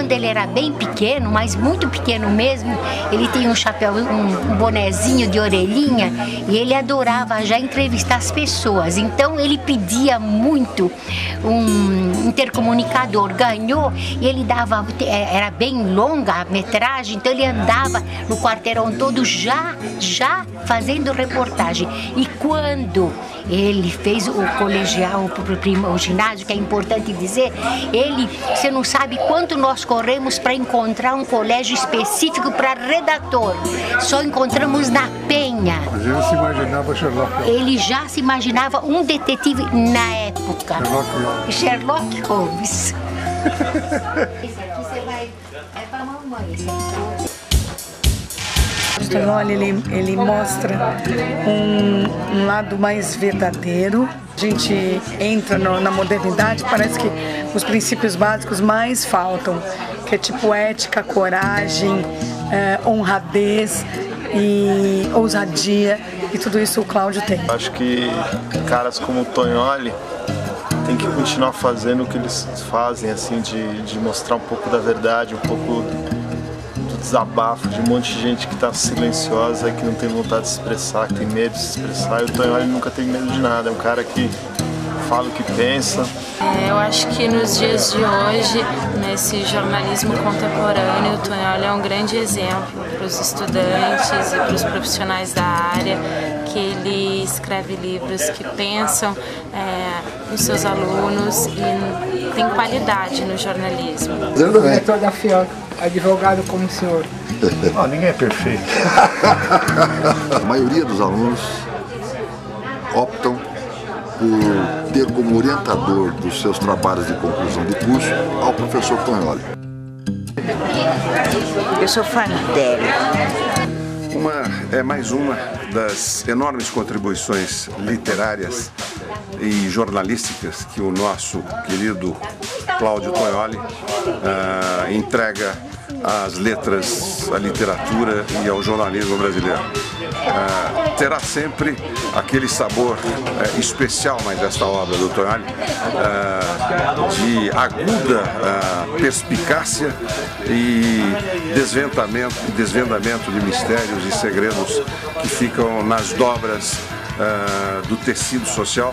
quando ele era bem pequeno, mas muito pequeno mesmo, ele tinha um chapéu, um bonezinho de orelhinha, e ele adorava já entrevistar as pessoas. Então ele pedia muito um intercomunicador, ganhou, e ele dava, era bem longa a metragem, então ele andava no quarteirão todo já fazendo reportagem. E quando ele fez o colegial, o ginásio, que é importante dizer, você não sabe quanto nós corremos para encontrar um colégio específico para redator. Só encontramos na Penha. Mas ele se imaginava Sherlock Holmes. Ele já se imaginava um detetive na época. Sherlock Sherlock Holmes. Holmes. Esse aqui você vai... É pra mamãe, esse aqui. O Tognoli, ele mostra um lado mais verdadeiro. A gente entra na modernidade, parece que os princípios básicos mais faltam, que é tipo ética, coragem, honradez e ousadia, e tudo isso o Cláudio tem. Acho que caras como o Tognoli tem que continuar fazendo o que eles fazem, assim, de mostrar um pouco da verdade, um pouco do desabafo de um monte de gente que está silenciosa e que não tem vontade de se expressar, que tem medo de se expressar. E o Tognoli nunca tem medo de nada, é um cara que fala o que pensa. Eu acho que nos dias de hoje, nesse jornalismo contemporâneo, o Tognoli é um grande exemplo para os estudantes e para os profissionais da área, que ele escreve livros que pensam nos seus alunos e tem qualidade no jornalismo. Diretor da FIOC, advogado como o senhor. Ninguém é perfeito. A maioria dos alunos optam por ter como orientador dos seus trabalhos de conclusão de curso ao professor Tognoli. Eu sou fã dele. É mais uma das enormes contribuições literárias e jornalísticas que o nosso querido Cláudio Tognoli entrega às letras, à literatura e ao jornalismo brasileiro. Terá sempre aquele sabor especial, mais esta obra do Tognoli, de aguda perspicácia e desvendamento de mistérios e segredos que ficam nas dobras do tecido social,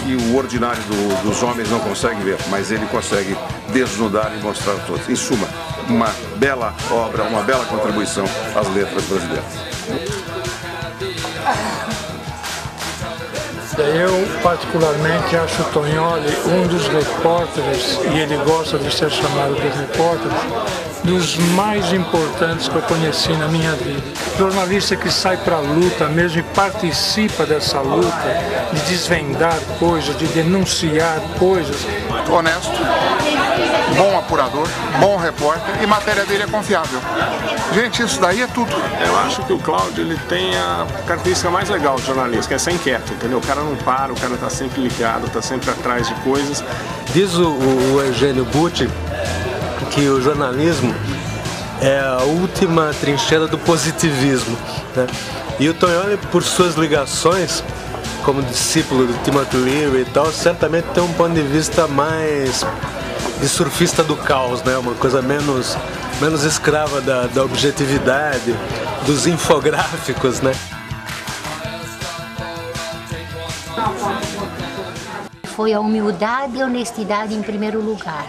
que o ordinário dos homens não consegue ver, mas ele consegue desnudar e mostrar a todos. Em suma, uma bela obra, uma bela contribuição às letras brasileiras. Eu, particularmente, acho o Tognoli um dos repórteres, e ele gosta de ser chamado de repórter, dos mais importantes que eu conheci na minha vida. Jornalista que sai para a luta mesmo e participa dessa luta, de desvendar coisas, de denunciar coisas. Honesto, bom apurador, bom repórter e matéria dele é confiável. Gente, isso daí é tudo. Eu acho que o Cláudio, ele tem a característica mais legal do jornalista, que é ser inquieto, entendeu? O cara não para, o cara está sempre ligado, está sempre atrás de coisas. Diz o Eugênio Butti que o jornalismo é a última trincheira do positivismo, né? E o Tognoli, por suas ligações como discípulo do Timothy Leary e tal, certamente tem um ponto de vista mais de surfista do caos, né? Uma coisa menos escrava da objetividade, dos infográficos, né? Foi a humildade e a honestidade em primeiro lugar.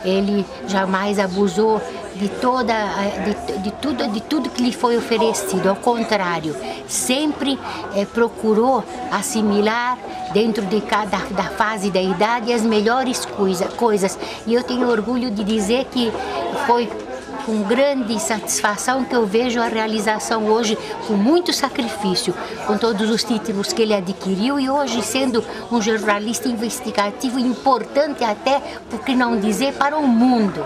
Ele jamais abusou de tudo que lhe foi oferecido. Ao contrário, sempre procurou assimilar dentro da fase da idade as melhores coisas. E eu tenho orgulho de dizer que foi com grande satisfação que eu vejo a realização hoje, com muito sacrifício, com todos os títulos que ele adquiriu e hoje sendo um jornalista investigativo importante até, por que não dizer, para o mundo.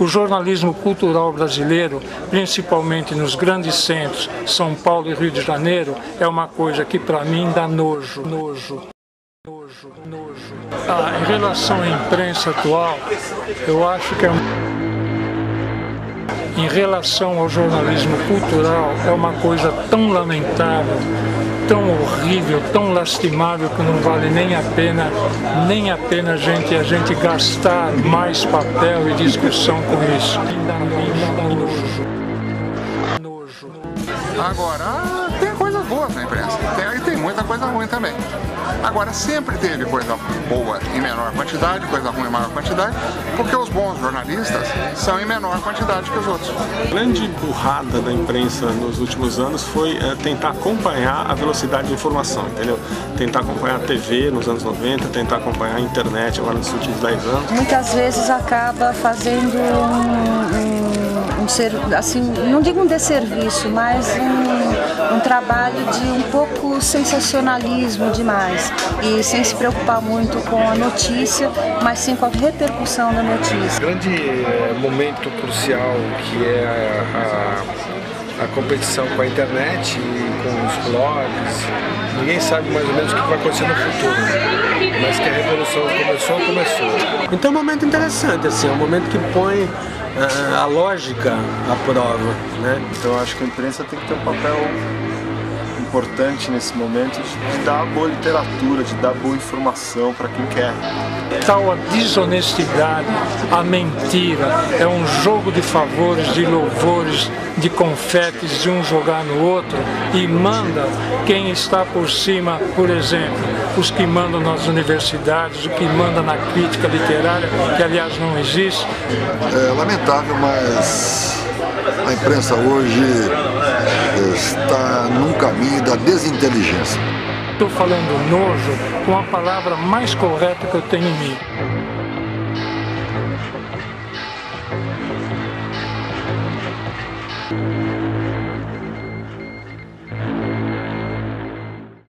O jornalismo cultural brasileiro, principalmente nos grandes centros, São Paulo e Rio de Janeiro, é uma coisa que para mim dá nojo. Em relação à imprensa atual, eu acho que em relação ao jornalismo cultural, é uma coisa tão lamentável, tão horrível, tão lastimável, que não vale nem a pena a gente gastar mais papel e discussão com isso. Agora, tem coisas boas na imprensa, tem muita coisa ruim também. Agora, sempre teve coisa boa em menor quantidade, coisa ruim em maior quantidade, porque os bons jornalistas são em menor quantidade que os outros. A grande burrada da imprensa nos últimos anos foi tentar acompanhar a velocidade de informação, entendeu? Tentar acompanhar a TV nos anos 90, tentar acompanhar a internet agora nos últimos 10 anos. Muitas vezes acaba fazendo assim, não digo um desserviço, mas um trabalho de um pouco sensacionalismo demais e sem se preocupar muito com a notícia, mas sim com a repercussão da notícia. O grande momento crucial que é a competição com a internet e com os blogs, ninguém sabe mais ou menos o que vai acontecer no futuro, mas que a revolução começou. Então é um momento interessante, assim, é um momento que põe a lógica à prova, né? Então eu acho que a imprensa tem que ter um papel importante nesse momento de dar boa literatura, de dar boa informação para quem quer. Tal a desonestidade, a mentira, é um jogo de favores, de louvores, de confetes de um jogar no outro e manda quem está por cima, por exemplo, os que mandam nas universidades, o que manda na crítica literária, que aliás não existe. É lamentável, mas a imprensa hoje está num caminho da desinteligência. Estou falando nojo com a palavra mais correta que eu tenho em mim.